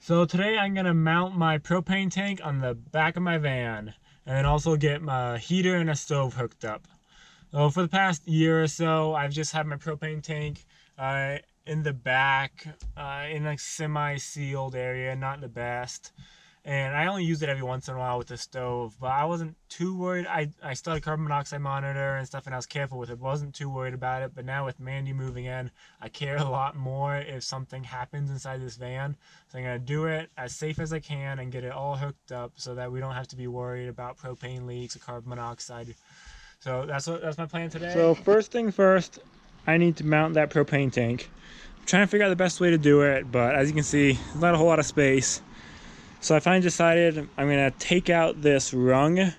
So today I'm gonna mount my propane tank on the back of my van and then also get my heater and a stove hooked up. So for the past year or so, I've just had my propane tank in the back, in a semi-sealed area, not the best. And I only use it every once in a while with the stove, but I wasn't too worried. I still had a carbon monoxide monitor and stuff, and I was careful with it. Wasn't too worried about it, but now with Mandi moving in, I care a lot more if something happens inside this van. So I'm gonna do it as safe as I can and get it all hooked up so that we don't have to be worried about propane leaks or carbon monoxide. So that's my plan today. So first thing first, I need to mount that propane tank. I'm trying to figure out the best way to do it, but as you can see, there's not a whole lot of space. So I finally decided I'm gonna take out this rung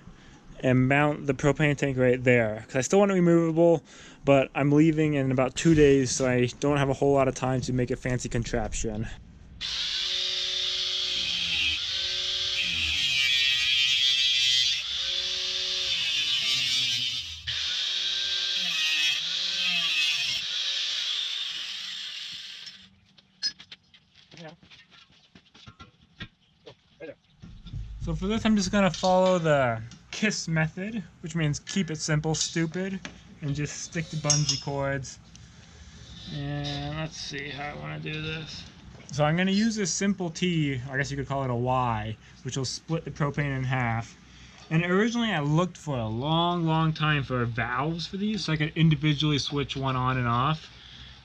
and mount the propane tank right there. Because I still want it removable, but I'm leaving in about 2 days, so I don't have a whole lot of time to make a fancy contraption. So for this, I'm just gonna follow the KISS method, which means keep it simple, stupid, and just stick to bungee cords. And let's see how I want to do this. So I'm gonna use this simple T, I guess you could call it a Y, which will split the propane in half. And originally I looked for a long time for valves for these, so I could individually switch one on and off.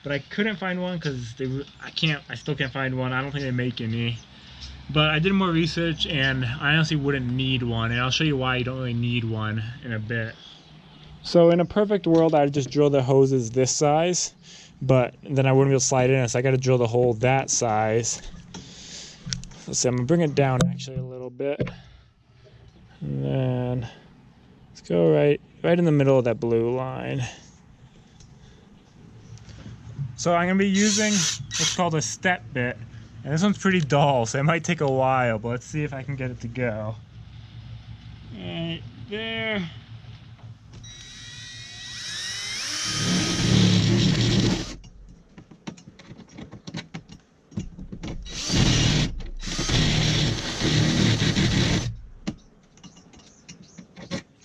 But I couldn't find one because I still can't find one. I don't think they make any. But I did more research and I honestly wouldn't need one, and I'll show you why you don't really need one in a bit. So in a perfect world, I'd just drill the hoses this size, but then I wouldn't be able to slide in, so I got to drill the hole that size. Let's see, I'm gonna bring it down actually a little bit, and then let's go right in the middle of that blue line. So I'm gonna be using what's called a step bit. And this one's pretty dull, so it might take a while, but let's see if I can get it to go. Right there.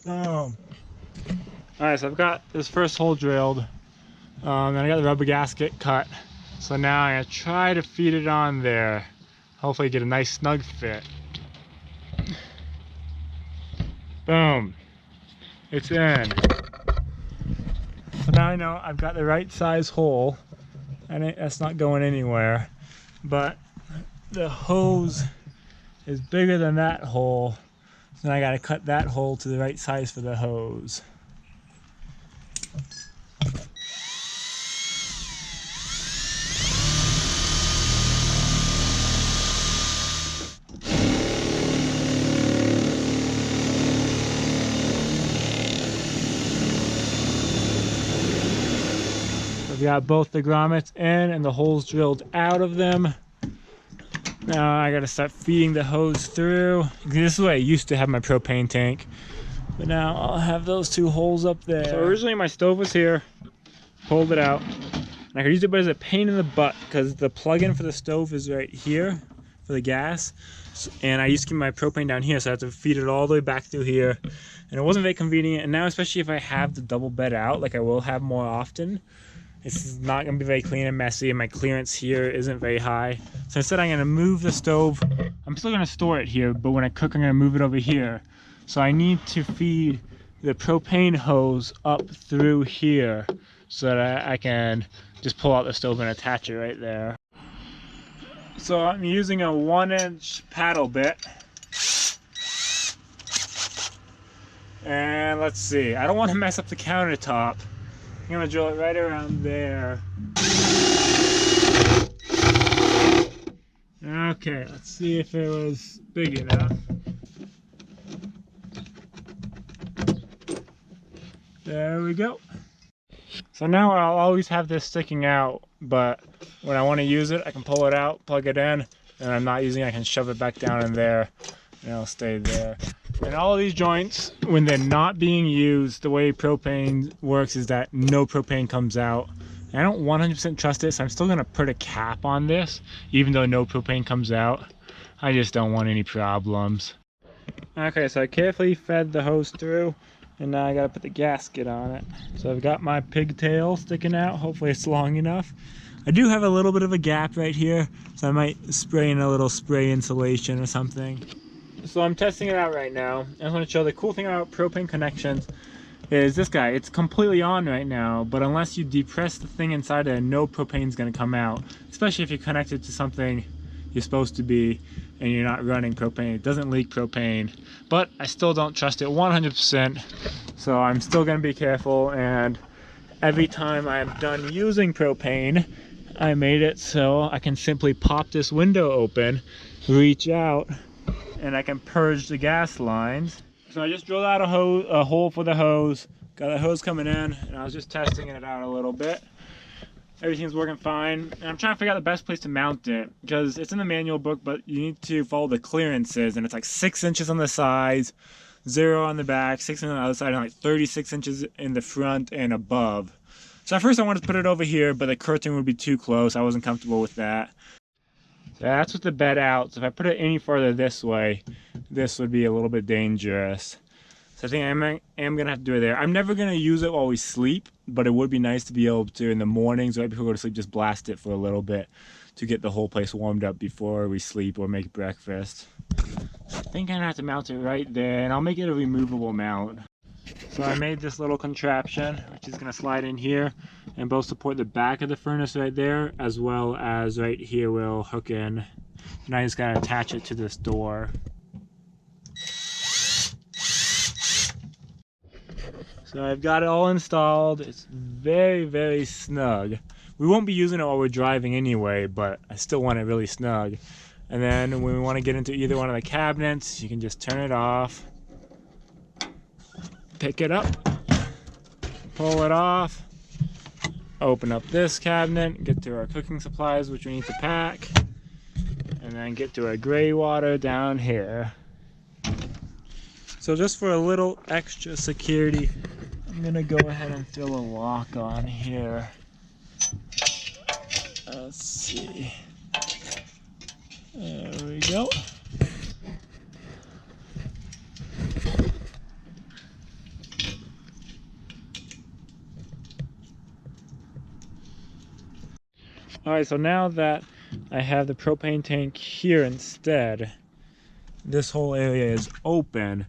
Boom. Alright, so I've got this first hole drilled. Then I got the rubber gasket cut. So now I'm going to try to feed it on there. Hopefully get a nice snug fit. Boom. It's in. So now I know I've got the right size hole. And that's not going anywhere. But the hose is bigger than that hole. So now I got to cut that hole to the right size for the hose. We got both the grommets in and the holes drilled out of them. Now I gotta start feeding the hose through. This is the way I used to have my propane tank, but now I'll have those two holes up there. So originally my stove was here, pulled it out, and I could use it, but it's a pain in the butt because the plug-in for the stove is right here for the gas, and I used to keep my propane down here, so I have to feed it all the way back through here, and it wasn't very convenient. And now, especially if I have the double bed out, like I will have more often, it's not going to be very clean and messy, and my clearance here isn't very high. So instead I'm going to move the stove. I'm still going to store it here, but when I cook I'm going to move it over here. So I need to feed the propane hose up through here so that I can just pull out the stove and attach it right there. So I'm using a 1-inch paddle bit. And let's see, I don't want to mess up the countertop. I'm gonna drill it right around there. Okay, let's see if it was big enough. There we go. So now I'll always have this sticking out, but when I want to use it, I can pull it out, plug it in, and I'm not using it, I can shove it back down in there, and it'll stay there. And all of these joints, when they're not being used, the way propane works is that no propane comes out. And I don't 100% trust it, so I'm still gonna put a cap on this, even though no propane comes out. I just don't want any problems. Okay, so I carefully fed the hose through, and now I gotta put the gasket on it. So I've got my pigtail sticking out. Hopefully it's long enough. I do have a little bit of a gap right here, so I might spray in a little spray insulation or something. So I'm testing it out right now. I just want to show the cool thing about propane connections is this guy. It's completely on right now, but unless you depress the thing inside it, no propane's gonna come out, especially if you connect it to something you're supposed to be and you're not running propane. It doesn't leak propane, but I still don't trust it 100%, so I'm still gonna be careful. And every time I'm done using propane, I made it so I can simply pop this window open, reach out, and I can purge the gas lines. So I just drilled out a hole for the hose, got the hose coming in, and I was just testing it out a little bit. Everything's working fine, and I'm trying to figure out the best place to mount it, because it's in the manual book, but you need to follow the clearances, and it's like 6 inches on the sides, 0 on the back, 6 on the other side, and like 36 inches in the front and above. So at first I wanted to put it over here, but the curtain would be too close. I wasn't comfortable with that. So that's with the bed out. So if I put it any further this way, this would be a little bit dangerous. So I think I am gonna have to do it there. I'm never gonna use it while we sleep, but it would be nice to be able to, in the mornings right before we go to sleep, just blast it for a little bit to get the whole place warmed up before we sleep or make breakfast. I think I'm gonna have to mount it right there, and I'll make it a removable mount. So I made this little contraption, which is gonna slide in here and both support the back of the furnace right there, as well as right here will hook in. And I just gotta attach it to this door. So I've got it all installed. It's very, very snug. We won't be using it while we're driving anyway, but I still want it really snug. And then when we want to get into either one of the cabinets, you can just turn it off, pick it up, pull it off, open up this cabinet, get to our cooking supplies, which we need to pack, and then get to our gray water down here. So just for a little extra security, I'm gonna go ahead and throw a lock on here. Let's see. There we go. Alright, so now that I have the propane tank here instead, this whole area is open.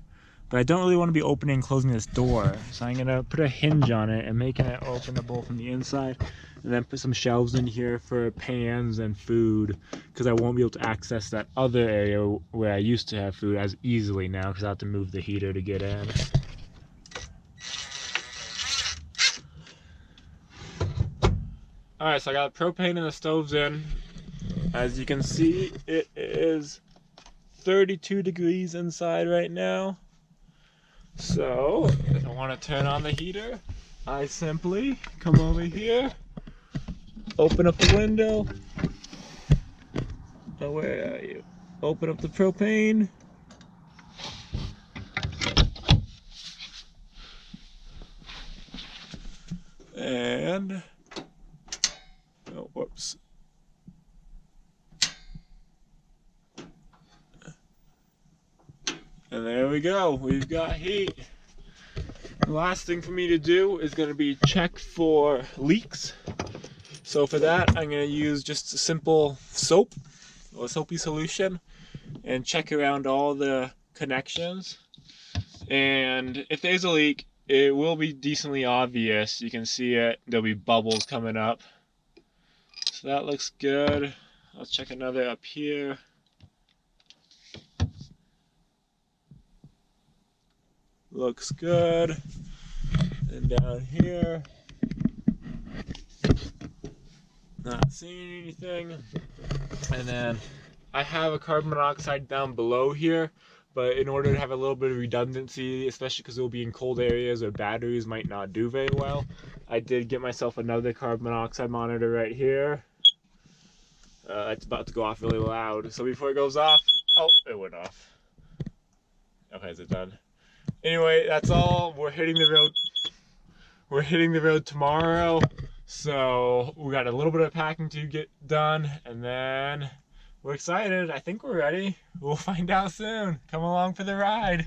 But I don't really want to be opening and closing this door, so I'm gonna put a hinge on it and making it openable from the inside, and then put some shelves in here for pans and food, because I won't be able to access that other area where I used to have food as easily now, because I have to move the heater to get in. Alright, so I got propane and the stoves in. As you can see, it is 32 degrees inside right now. So, if I want to turn on the heater, I simply come over here, open up the window. Oh, where are you? Open up the propane. And, oh, whoops. And there we go, we've got heat. The last thing for me to do is going to be check for leaks. So for that, I'm going to use just a simple soap, or soapy solution, and check around all the connections. And if there's a leak, it will be decently obvious. You can see it, there'll be bubbles coming up. So that looks good. Let's check another up here. Looks good. And down here, not seeing anything. And then I have a carbon monoxide down below here, but in order to have a little bit of redundancy, especially because it will be in cold areas or batteries might not do very well, I did get myself another carbon monoxide monitor right here. It's about to go off really loud, so before it goes off, oh, it went off. Okay, is it done? Anyway, that's all. We're hitting the road. We're hitting the road tomorrow, so we got a little bit of packing to get done, and then We're excited. I think we're ready. We'll find out soon. Come along for the ride.